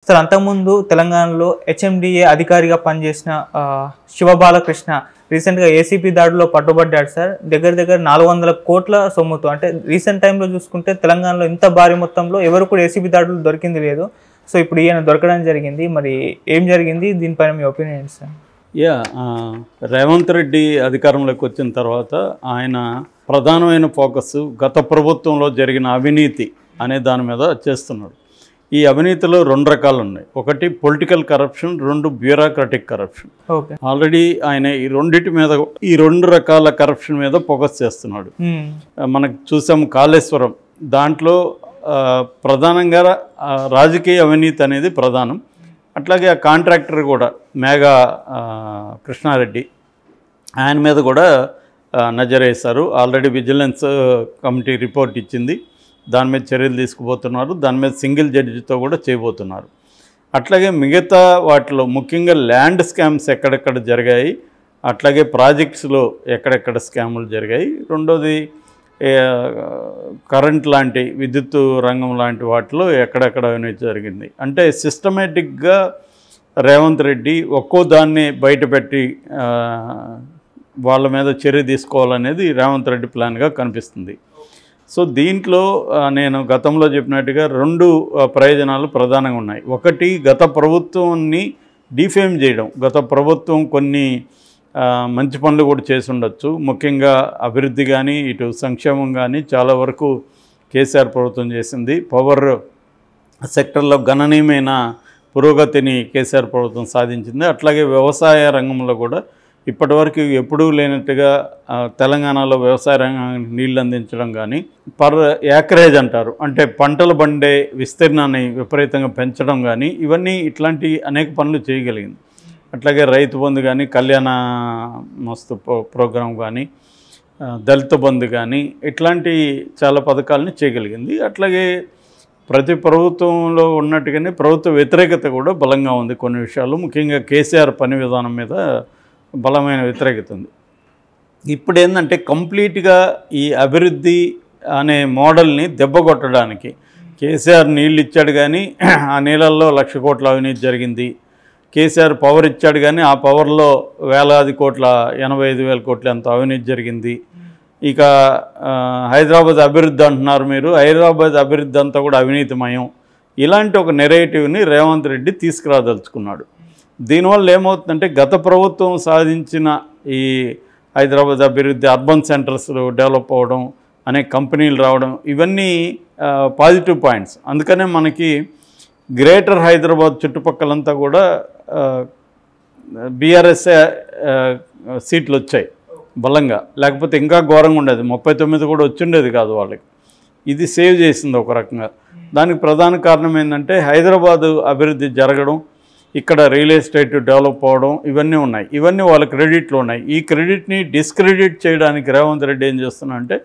Sir అంతకుముందు తెలంగాణలో HMDA అధికారిగా పనిచేసిన శివబాలకృష్ణ రీసెంట్గా ఏసీపీ దాడిలో పట్టుబడ్డాడు సార్. దగ్గర 400 కోట్ల సొమ్ముతో. అంటే రీసెంట్ టైంలో చూసుకుంటే తెలంగాణలో ఇంత భారీ మొత్తంలో ఎవరు కూడా ఏసీపీ దాడులు దొరికింది లేదు. సో ఇప్పుడు ఈయన దొరకడం జరిగింది. మరి ఏం జరిగింది, దీనిపైన మీ ఒపీనియన్ సార్? రేవంత్ రెడ్డి అధికారంలోకి వచ్చిన తర్వాత ఆయన ప్రధానమైన ఫోకస్ గత ప్రభుత్వంలో జరిగిన అవినీతి అనే దాని మీద చేస్తున్నాడు. ఈ అవినీతిలో 2 రకాలు ఉన్నాయి. ఒకటి political corruption, 2 bureaucratic corruption. Already ఆయన ఈ రెండింటి మీద, ఈ 2 రకాల కరప్షన్ మీద ఫోకస్ చేస్తున్నాడు. మనకు చూసాము కాళేశ్వరం దాంట్లో ప్రధానంగా రాజకీయ అవినీతి అనేది ప్రధానం. అట్లాగే ఆ కాంట్రాక్టర్ కూడా మేఘా కృష్ణారెడ్డి, ఆయన మీద కూడా నజరేశారు. ఆల్రెడీ విజిలెన్స్ కమిటీ రిపోర్ట్ ఇచ్చింది, దాని మీద చర్యలు తీసుకుపోతున్నారు. దాని మీద సింగిల్ జడ్జితో కూడా చేయబోతున్నారు. అట్లాగే మిగతా వాటిలో ముఖ్యంగా ల్యాండ్ స్కామ్స్ ఎక్కడెక్కడ జరిగాయి, అట్లాగే ప్రాజెక్ట్స్లో ఎక్కడెక్కడ స్కాములు జరిగాయి. రెండోది కరెంట్ లాంటి విద్యుత్ రంగం లాంటి వాటిలో ఎక్కడెక్కడ అవినీతి జరిగింది. అంటే సిస్టమేటిక్గా రేవంత్ రెడ్డి ఒక్కో దాన్ని బయటపెట్టి వాళ్ళ మీద చర్య తీసుకోవాలనేది రేవంత్ రెడ్డి ప్లాన్గా కనిపిస్తుంది. సో దీంట్లో నేను గతంలో చెప్పినట్టుగా 2 ప్రయోజనాలు ప్రధానంగా ఉన్నాయి. ఒకటి, గత ప్రభుత్వాన్ని డిఫేమ్ చేయడం. గత ప్రభుత్వం కొన్ని మంచి పనులు కూడా చేసి ఉండొచ్చు. ముఖ్యంగా అభివృద్ధి కానీ ఇటు సంక్షేమం కానీ చాలా వరకు కేసీఆర్ ప్రభుత్వం చేసింది. పవర్ సెక్టర్లో గణనీయమైన పురోగతిని కేసీఆర్ ప్రభుత్వం సాధించింది. అట్లాగే వ్యవసాయ రంగంలో కూడా ఇప్పటివరకు ఎప్పుడూ లేనట్టుగా తెలంగాణలో వ్యవసాయ రంగానికి నీళ్ళు అందించడం కానీ, పర్ యాకరేజ్ అంటారు, అంటే పంటలు పండే విస్తీర్ణాన్ని విపరీతంగా పెంచడం కానీ, ఇవన్నీ ఇట్లాంటి అనేక పనులు చేయగలిగింది. అట్లాగే రైతు బంధు కానీ, కళ్యాణ మస్తు ప్రోగ్రాం కానీ, దళిత బంధు కానీ, ఇట్లాంటి చాలా పథకాలని చేయగలిగింది. అట్లాగే ప్రతి ప్రభుత్వంలో ఉన్నట్టుగానే ప్రభుత్వ వ్యతిరేకత కూడా బలంగా ఉంది కొన్ని విషయాలు. ముఖ్యంగా కేసీఆర్ పని విధానం మీద బలమైన వ్యతిరేకత ఉంది. ఇప్పుడు ఏంటంటే కంప్లీట్గా ఈ అభివృద్ధి అనే మోడల్ని దెబ్బకొట్టడానికి కేసీఆర్ నీళ్ళు ఇచ్చాడు కానీ ఆ నీళ్ళల్లో 1,00,000 కోట్ల అవినీతి జరిగింది. కేసీఆర్ పవర్ ఇచ్చాడు కానీ ఆ పవర్లో వేలాది కోట్ల 85,000 కోట్ల ఎంత అవినీతి జరిగింది. ఇక హైదరాబాద్ అభివృద్ధి అంటున్నారు మీరు, హైదరాబాద్ అభివృద్ధి అంతా కూడా అవినీతిమయం. ఇలాంటి ఒక నెరేటివ్ని రేవంత్ రెడ్డి తీసుకురాదలుచుకున్నాడు. దీనివల్ల ఏమవుతుందంటే గత ప్రభుత్వం సాధించిన ఈ హైదరాబాద్ అభివృద్ధి, అర్బన్ సెంటర్స్ డెవలప్ అవ్వడం, అనేక కంపెనీలు రావడం, ఇవన్నీ పాజిటివ్ పాయింట్స్. అందుకనే మనకి గ్రేటర్ హైదరాబాద్ చుట్టుపక్కలంతా కూడా బీఆర్ఎస్ఏ సీట్లు వచ్చాయి బలంగా. లేకపోతే ఇంకా ఘోరంగా ఉండేది, 39 కూడా వచ్చిండేది కాదు వాళ్ళకి. ఇది సేవ్ చేసింది ఒక రకంగా. దానికి ప్రధాన కారణం ఏంటంటే హైదరాబాదు అభివృద్ధి జరగడం, ఇక్కడ రియల్ ఎస్టేట్ డెవలప్ అవ్వడం, ఇవన్నీ ఉన్నాయి. ఇవన్నీ వాళ్ళ క్రెడిట్లో ఉన్నాయి. ఈ క్రెడిట్ని డిస్క్రెడిట్ చేయడానికి రేవంత్ రెడ్డి ఏం చేస్తున్నా అంటే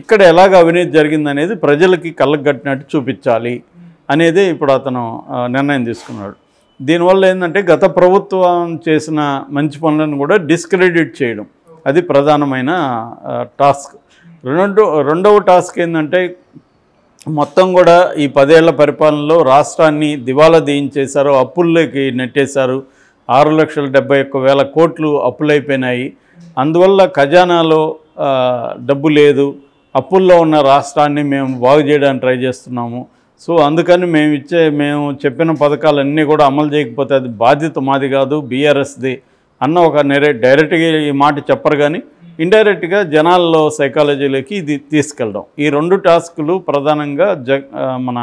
ఇక్కడ ఎలాగ అవినీతి జరిగిందనేది ప్రజలకి కళ్ళకు కట్టినట్టు చూపించాలి అనేది ఇప్పుడు అతను నిర్ణయం తీసుకున్నాడు. దీనివల్ల ఏంటంటే గత ప్రభుత్వం చేసిన మంచి పనులను కూడా డిస్క్రెడిట్ చేయడం, అది ప్రధానమైన టాస్క్. రెండవ టాస్క్ ఏంటంటే మొత్తం కూడా ఈ 10 ఏళ్ల పరిపాలనలో రాష్ట్రాన్ని దివాలా తీయించేశారు, అప్పుల్లోకి నెట్టేశారు. 6,71,000 కోట్లు అప్పులైపోయినాయి. అందువల్ల ఖజానాలో డబ్బు లేదు. అప్పుల్లో ఉన్న రాష్ట్రాన్ని మేము బాగు చేయడానికి ట్రై చేస్తున్నాము. సో అందుకని మేము చెప్పిన పథకాలన్నీ కూడా అమలు చేయకపోతే అది బాధ్యత మాది కాదు, బీఆర్ఎస్ది అన్న ఒక డైరెక్ట్గా ఈ మాట చెప్పరు కానీ ఇండైరెక్ట్గా జనాల్లో సైకాలజీలోకి ఇది తీసుకెళ్ళడం. ఈ 2 టాస్కులు ప్రధానంగా మన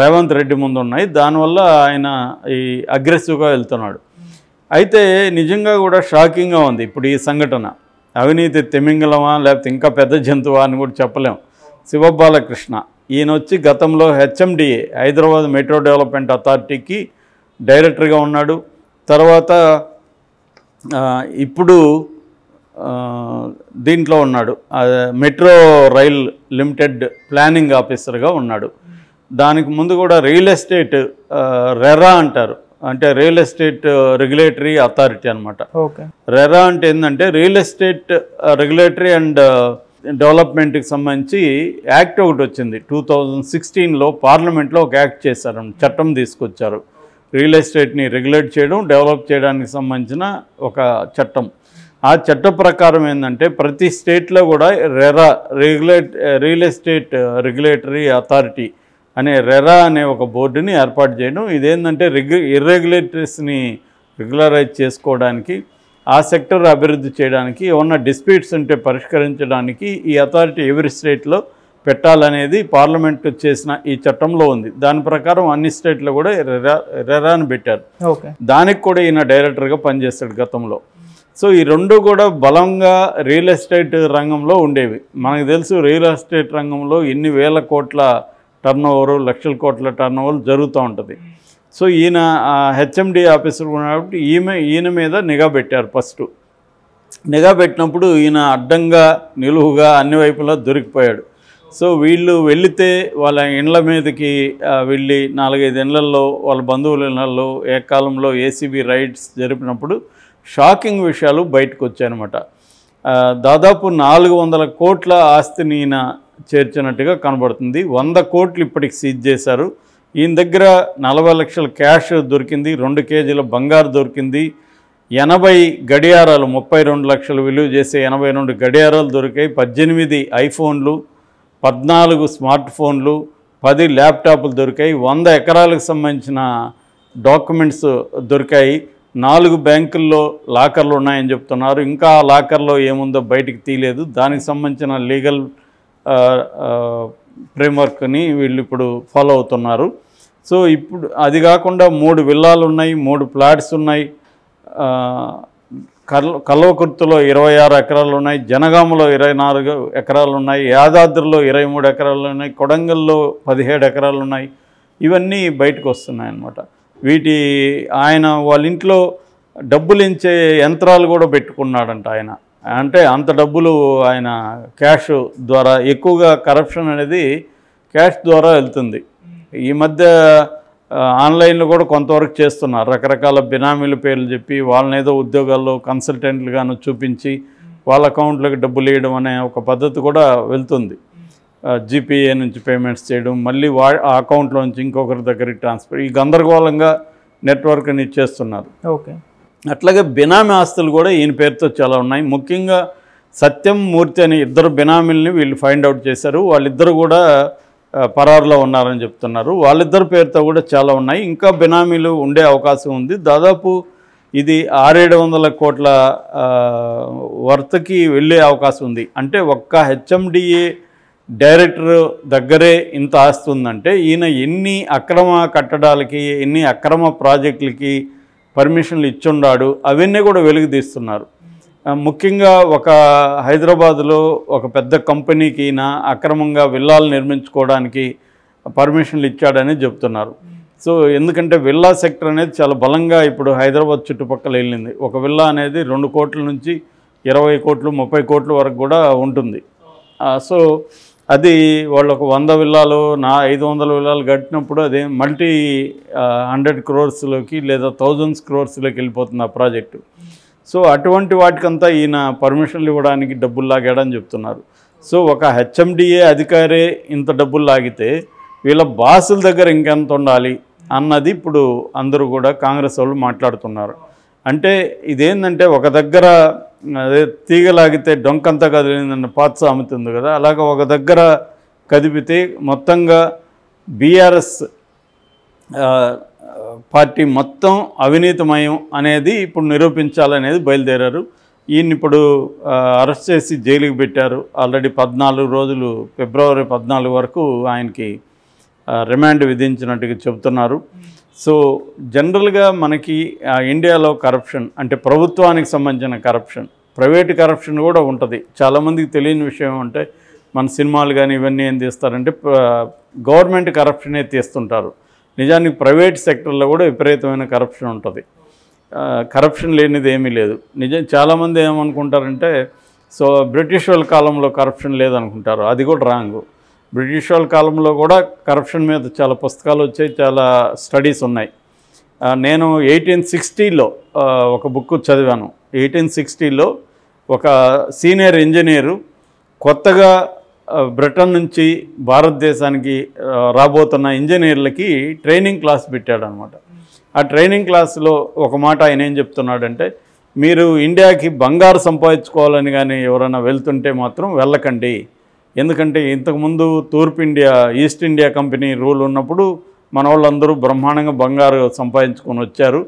రేవంత్ రెడ్డి ముందు ఉన్నాయి. దానివల్ల ఆయన ఈ అగ్రెసివ్గా వెళ్తున్నాడు. అయితే నిజంగా కూడా షాకింగ్గా ఉంది ఇప్పుడు ఈ సంఘటన. అవినీతి తిమింగలమా లేకపోతే ఇంకా పెద్ద జంతువా అని కూడా చెప్పలేం. శివబాలకృష్ణ ఈయన వచ్చి గతంలో హెచ్ఎండిఏ హైదరాబాద్ మెట్రో డెవలప్మెంట్ అథారిటీకి డైరెక్టర్గా ఉన్నాడు. తర్వాత ఇప్పుడు దీంట్లో ఉన్నాడు, మెట్రో రైల్ లిమిటెడ్ ప్లానింగ్ ఆఫీసర్గా ఉన్నాడు. దానికి ముందు కూడా రియల్ ఎస్టేట్ రెరా అంటారు, అంటే రియల్ ఎస్టేట్ రెగ్యులేటరీ అథారిటీ అనమాట. రెరా అంటే ఏంటంటే రియల్ ఎస్టేట్ రెగ్యులేటరీ అండ్ డెవలప్మెంట్కి సంబంధించి యాక్ట్ ఒకటి వచ్చింది 2016లో పార్లమెంట్లో ఒక యాక్ట్ చేశారు, చట్టం తీసుకొచ్చారు. రియల్ ఎస్టేట్ని రెగ్యులేట్ చేయడం, డెవలప్ చేయడానికి సంబంధించిన ఒక చట్టం. ఆ చట్ట ప్రకారం ఏంటంటే ప్రతి స్టేట్లో కూడా రియల్ ఎస్టేట్ రెగ్యులేటరీ అథారిటీ అనే రెరా అనే ఒక బోర్డుని ఏర్పాటు చేయడం. ఇదేంటంటే ఇర్రెగ్యులేటరీస్ని రెగ్యులరైజ్ చేసుకోవడానికి, ఆ సెక్టర్ అభివృద్ధి చేయడానికి, ఏమన్నా డిస్ప్యూట్స్ ఉంటే పరిష్కరించడానికి ఈ అథారిటీ ఎవరి స్టేట్లో పెట్టాలనేది పార్లమెంట్ చేసిన ఈ చట్టంలో ఉంది. దాని ప్రకారం అన్ని స్టేట్లో కూడా రెరాని పెట్టారు. దానికి కూడా ఈయన డైరెక్టర్గా పనిచేస్తాడు గతంలో. సో ఈ రెండు కూడా బలంగా రియల్ ఎస్టేట్ రంగంలో ఉండేవి. మనకు తెలుసు రియల్ ఎస్టేట్ రంగంలో ఎన్ని వేల కోట్ల టర్నోవరు, లక్షల కోట్ల టర్నోవర్ జరుగుతూ ఉంటుంది. సో ఈయన హెచ్ఎండి ఆఫీసర్ ఉన్నప్పుడు ఈయన మీద నిఘా పెట్టారు. ఫస్ట్ నిఘా పెట్టినప్పుడు ఈయన అడ్డంగా నిలువుగా అన్ని వైపులా దొరికిపోయాడు. సో వీళ్ళు వెళితే వాళ్ళ ఇండ్ల మీదకి వెళ్ళి 4-5 ఇళ్లలో, వాళ్ళ బంధువుల ఇళ్లలో ఏకాలంలో ఏసీబీ రైడ్స్ జరిపినప్పుడు షాకింగ్ విషయాలు బయటకు వచ్చాయన్నమాట. దాదాపు 400 కోట్ల ఆస్తిని ఈయన చేర్చినట్టుగా కనబడుతుంది. 100 కోట్లు ఇప్పటికి సీజ్ చేశారు. ఈయన దగ్గర 40 లక్షల క్యాష్ దొరికింది, 2 కేజీల బంగారు దొరికింది, 80 గడియారాలు, 32 లక్షలు విలువ చేసే 82 గడియారాలు దొరికాయి, 18 ఐఫోన్లు, 14 స్మార్ట్ ఫోన్లు, 10 ల్యాప్టాప్లు దొరికాయి, 100 ఎకరాలకు సంబంధించిన డాక్యుమెంట్స్ దొరికాయి, 4 బ్యాంకుల్లో లాకర్లు ఉన్నాయని చెప్తున్నారు. ఇంకా ఆ లాకర్లో ఏముందో బయటికి తీయలేదు. దానికి సంబంధించిన లీగల్ ఫ్రేమ్వర్క్ని వీళ్ళు ఇప్పుడు ఫాలో అవుతున్నారు. సో ఇప్పుడు అది కాకుండా 3 విల్లాలు ఉన్నాయి, 3 ప్లాట్స్ ఉన్నాయి, కల్వకుర్తిలో 26 ఎకరాలు ఉన్నాయి, జనగామలో 24 ఎకరాలు ఉన్నాయి, యాదాద్రిలో 23 ఎకరాలు ఉన్నాయి, కొడంగల్లో 17 ఎకరాలు ఉన్నాయి. ఇవన్నీ బయటకు వస్తున్నాయి అన్నమాట. ఆయన వాళ్ళ ఇంట్లో డబ్బులు ఇచ్చే యంత్రాలు కూడా పెట్టుకున్నాడంట ఆయన. అంటే అంత డబ్బులు ఆయన క్యాష్ ద్వారా, ఎక్కువగా కరప్షన్ అనేది క్యాష్ ద్వారా వెళ్తుంది. ఈ మధ్య ఆన్లైన్లో కూడా కొంతవరకు చేస్తున్నారు. రకరకాల బినామీల పేర్లు చెప్పి వాళ్ళని ఏదో ఉద్యోగాల్లో కన్సల్టెంట్లుగాను చూపించి వాళ్ళ అకౌంట్లోకి డబ్బులు వేయడం అనే ఒక పద్ధతి కూడా వెళ్తుంది. జీపీఏ నుంచి పేమెంట్స్ చేయడం, మళ్ళీ ఆ అకౌంట్లో నుంచి ఇంకొకరి దగ్గరికి ట్రాన్స్ఫర్, ఈ గందరగోళంగా నెట్వర్క్ని చేస్తున్నారు. ఓకే. అట్లాగే బినామీ ఆస్తులు కూడా ఈయన పేరుతో చాలా ఉన్నాయి. ముఖ్యంగా సత్యం, మూర్తి అనే 2 బినామీలని వీళ్ళు ఫైండ్ అవుట్ చేశారు. వాళ్ళిద్దరు కూడా పరారులో ఉన్నారని చెప్తున్నారు. వాళ్ళిద్దరి పేరుతో కూడా చాలా ఉన్నాయి. ఇంకా బినామీలు ఉండే అవకాశం ఉంది. దాదాపు ఇది 600-700 కోట్ల వర్త్కి వెళ్ళే అవకాశం ఉంది. అంటే ఒక్క హెచ్ఎండిఏ డైరెక్టర్ దగ్గరే ఇంత ఆస్తి ఉందంటే ఈయన ఎన్ని అక్రమ కట్టడాలకి, ఎన్ని అక్రమ ప్రాజెక్టులకి పర్మిషన్లు ఇచ్చున్నాడు అవన్నీ కూడా వెలుగు తీస్తున్నారు. ముఖ్యంగా ఒక హైదరాబాద్లో ఒక పెద్ద కంపెనీకి ఈయన అక్రమంగా విల్లాలు నిర్మించుకోవడానికి పర్మిషన్లు ఇచ్చాడని చెప్తున్నారు. సో ఎందుకంటే విల్లా సెక్టర్ అనేది చాలా బలంగా ఇప్పుడు హైదరాబాద్ చుట్టుపక్కల వెళ్ళింది. ఒక విల్లా అనేది 2 కోట్ల నుంచి 20 కోట్లు 30 కోట్ల వరకు కూడా ఉంటుంది. సో అది వాళ్ళు ఒక 100 విల్లాలు 500 విల్లాలు కట్టినప్పుడు అదే మల్టీ 100 crores లేదా 1000 crores వెళ్ళిపోతుంది ఆ ప్రాజెక్టు. సో అటువంటి వాటికంతా ఈయన పర్మిషన్లు ఇవ్వడానికి డబ్బులు లాగాడని చెప్తున్నారు. సో ఒక హెచ్ఎండిఏ అధికారే ఇంత డబ్బులు లాగితే వీళ్ళ బాసుల దగ్గర ఇంకెంత ఉండాలి అన్నది ఇప్పుడు అందరూ కూడా కాంగ్రెస్ వాళ్ళు మాట్లాడుతున్నారు. అంటే ఇదేంటంటే ఒక దగ్గర అదే తీగలాగితే డొంకంతా కదిలిందన్న పాత సామెత ఉంది కదా, అలాగ ఒక దగ్గర కదిపితే మొత్తంగా బీఆర్ఎస్ పార్టీ మొత్తం అవినీతిమయం అనేది ఇప్పుడు నిరూపించాలనేది బయలుదేరారు. ఈయన ఇప్పుడు అరెస్ట్ చేసి జైలుకి పెట్టారు. ఆల్రెడీ 14 రోజులు, ఫిబ్రవరి 14 వరకు ఆయనకి రిమాండ్ విధించినట్టుగా చెబుతున్నారు. సో జనరల్గా మనకి ఇండియాలో కరప్షన్ అంటే ప్రభుత్వానికి సంబంధించిన కరప్షన్, ప్రైవేట్ కరప్షన్ కూడా ఉంటుంది. చాలామందికి తెలియని విషయం అంటే మన సినిమాలు కానీ ఇవన్నీ ఏం తీస్తారంటే గవర్నమెంట్ కరప్షనే తీస్తుంటారు. నిజానికి ప్రైవేట్ సెక్టర్లో కూడా విపరీతమైన కరప్షన్ ఉంటుంది. కరప్షన్ లేనిది ఏమీ లేదు. చాలామంది ఏమనుకుంటారంటే సో బ్రిటిష్ వాళ్ళ కాలంలో కరప్షన్ లేదనుకుంటారు. అది కూడా రాంగ్. బ్రిటిష్ వాళ్ళ కాలంలో కూడా కరప్షన్ మీద చాలా పుస్తకాలు వచ్చాయి, చాలా స్టడీస్ ఉన్నాయి. నేను 1860లో ఒక బుక్ చదివాను. 1860లో ఒక సీనియర్ ఇంజనీరు కొత్తగా బ్రిటన్ నుంచి భారతదేశానికి రాబోతున్న ఇంజనీర్లకి ట్రైనింగ్ క్లాస్ పెట్టాడనమాట. ఆ ట్రైనింగ్ క్లాస్లో ఒక మాట ఆయన ఏం చెప్తున్నాడంటే, మీరు ఇండియాకి బంగారు సంపాదించుకోవాలని కానీ ఎవరైనా వెళ్తుంటే మాత్రం వెళ్ళకండి. ఎందుకంటే ఇంతకుముందు తూర్పు India, east India company rule ఉన్నప్పుడు మన వాళ్ళందరూ బ్రహ్మాండంగా బంగారు సంపాదించుకొని వచ్చారు.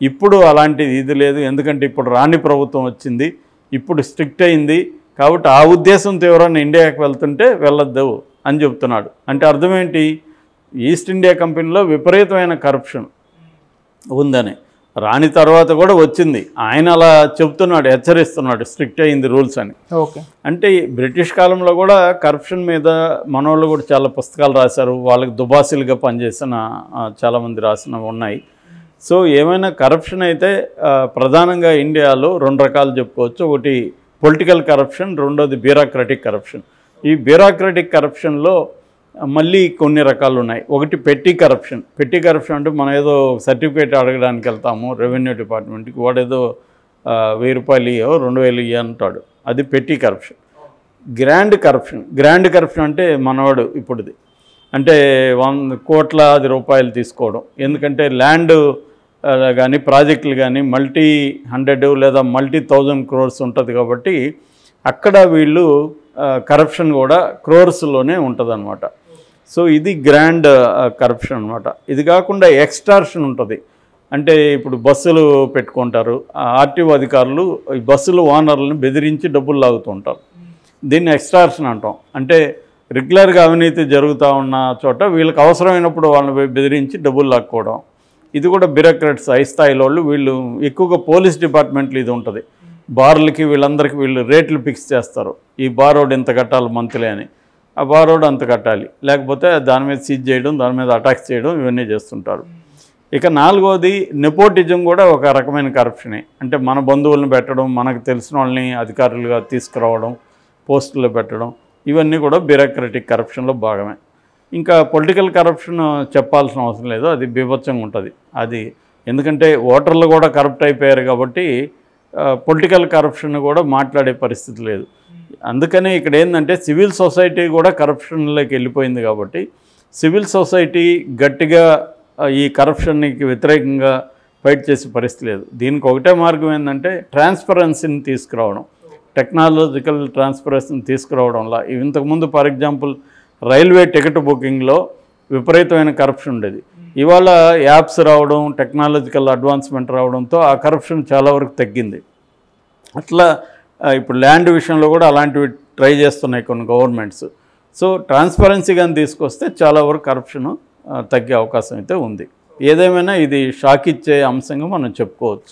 ఇప్పుడు అలాంటిది ఇది లేదు. ఎందుకంటే ఇప్పుడు రాణి ప్రభుత్వం వచ్చింది, ఇప్పుడు స్ట్రిక్ట్ అయింది. కాబట్టి ఆ ఉద్దేశంతో ఎవరైనా ఇండియాకి వెళ్తుంటే వెళ్ళొద్దు అని చెప్తున్నాడు. అంటే అర్థం ఏంటి? ఈస్ట్ ఇండియా కంపెనీలో విపరీతమైన కరప్షన్ ఉందని. రాని తర్వాత కూడా వచ్చింది. ఆయన అలా చెప్తున్నాడు, హెచ్చరిస్తున్నాడు స్ట్రిక్ట్ అయింది రూల్స్ అని. ఓకే. అంటే బ్రిటిష్ కాలంలో కూడా కరప్షన్ మీద మనోళ్ళు కూడా చాలా పుస్తకాలు రాశారు. వాళ్ళకి దుబాసిలుగా పనిచేసిన చాలామంది రాసినవి ఉన్నాయి. సో ఏమైనా కరప్షన్ అయితే ప్రధానంగా ఇండియాలో 2 రకాలు చెప్పుకోవచ్చు. ఒకటి పొలిటికల్ కరప్షన్, రెండోది బ్యూరోక్రటిక్ కరప్షన్. ఈ బ్యూరోక్రటిక్ కరప్షన్లో మళ్ళీ కొన్ని రకాలు ఉన్నాయి. ఒకటి పెట్టి కరప్షన్. పెట్టి కరప్షన్ అంటే మనం ఏదో సర్టిఫికేట్ అడగడానికి వెళ్తాము రెవెన్యూ డిపార్ట్మెంట్కి, వాడేదో 1000 రూపాయలు 2000 అంటాడు, అది పెట్టి corruption. Grand corruption. Grand corruption అంటే మనవాడు ఇప్పుడుది అంటే 100 కోట్లాది రూపాయలు తీసుకోవడం. ఎందుకంటే ల్యాండ్ కానీ ప్రాజెక్టులు కానీ మల్టీ 100 లేదా మల్టీ 1000 crores ఉంటుంది కాబట్టి అక్కడ వీళ్ళు కరప్షన్ కూడా క్రోర్స్లోనే ఉంటుంది అనమాట. సో ఇది గ్రాండ్ కరప్షన్ అనమాట. ఇది కాకుండా ఎక్స్టార్షన్ ఉంటుంది. అంటే ఇప్పుడు బస్సులు పెట్టుకుంటారు, ఆర్టీఓ అధికారులు ఈ బస్సులు ఓనర్లను బెదిరించి డబ్బులు లాగుతూ ఉంటారు. దీన్ని ఎక్స్టార్షన్ అంటాం. అంటే రెగ్యులర్గా అవినీతి జరుగుతూ ఉన్న చోట వీళ్ళకి అవసరమైనప్పుడు వాళ్ళని బెదిరించి డబ్బులు లాక్కోవడం. ఇది కూడా బ్యూరోక్రాట్స్, హై స్థాయిలో వాళ్ళు. వీళ్ళు ఎక్కువగా పోలీస్ డిపార్ట్మెంట్లు ఇది ఉంటుంది. బార్లకి వీళ్ళందరికీ వీళ్ళు రేట్లు ఫిక్స్ చేస్తారు. ఈ బారోడ్ ఎంత కట్టాలి మంత్లీ అని, ఆ బారోడ్ అంత కట్టాలి, లేకపోతే దాని మీద సీజ్ చేయడం, దాని మీద అటాక్స్ చేయడం, ఇవన్నీ చేస్తుంటారు. ఇక 4వది నెపోటిజం కూడా ఒక రకమైన కరప్షనే. అంటే మన బంధువులను పెట్టడం, మనకు తెలిసిన వాళ్ళని అధికారులుగా తీసుకురావడం, పోస్టుల్లో పెట్టడం, ఇవన్నీ కూడా బ్యూరోక్రటిక్ కరప్షన్లో భాగమే. ఇంకా పొలిటికల్ కరప్షన్ చెప్పాల్సిన అవసరం లేదు, అది బీభత్సంగా ఉంటుంది. అది ఎందుకంటే ఓటర్లు కూడా కరప్ట్ అయిపోయారు కాబట్టి పొలిటికల్ కరప్షన్ కూడా మాట్లాడే పరిస్థితి లేదు. అందుకనే ఇక్కడ ఏంటంటే సివిల్ సొసైటీ కూడా కరప్షన్లోకి వెళ్ళిపోయింది కాబట్టి సివిల్ సొసైటీ గట్టిగా ఈ కరప్షన్కి వ్యతిరేకంగా ఫైట్ చేసే పరిస్థితి లేదు. దీనికి ఒకటే మార్గం ఏంటంటే ట్రాన్స్పరెన్సీని తీసుకురావడం, టెక్నాలజికల్ ట్రాన్స్పరెన్సీని తీసుకురావడంలో. ఇంతకుముందు ఫర్ ఎగ్జాంపుల్ రైల్వే టికెట్ బుకింగ్లో విపరీతమైన కరప్షన్ ఉండేది. ఇవాళ యాప్స్ రావడం, టెక్నాలజికల్ అడ్వాన్స్మెంట్ రావడంతో ఆ కరప్షన్ చాలా వరకు తగ్గింది. అట్లా ఇప్పుడు ల్యాండ్ విషయంలో కూడా అలాంటివి ట్రై చేస్తున్నాయి కొన్ని గవర్నమెంట్స్. సో ట్రాన్స్పరెన్సీ కానీ తీసుకొస్తే చాలా వరకు కరప్షన్ తగ్గే అవకాశం అయితే ఉంది. ఏదేమైనా ఇది షాక్ ఇచ్చే అంశంగా మనం చెప్పుకోవచ్చు.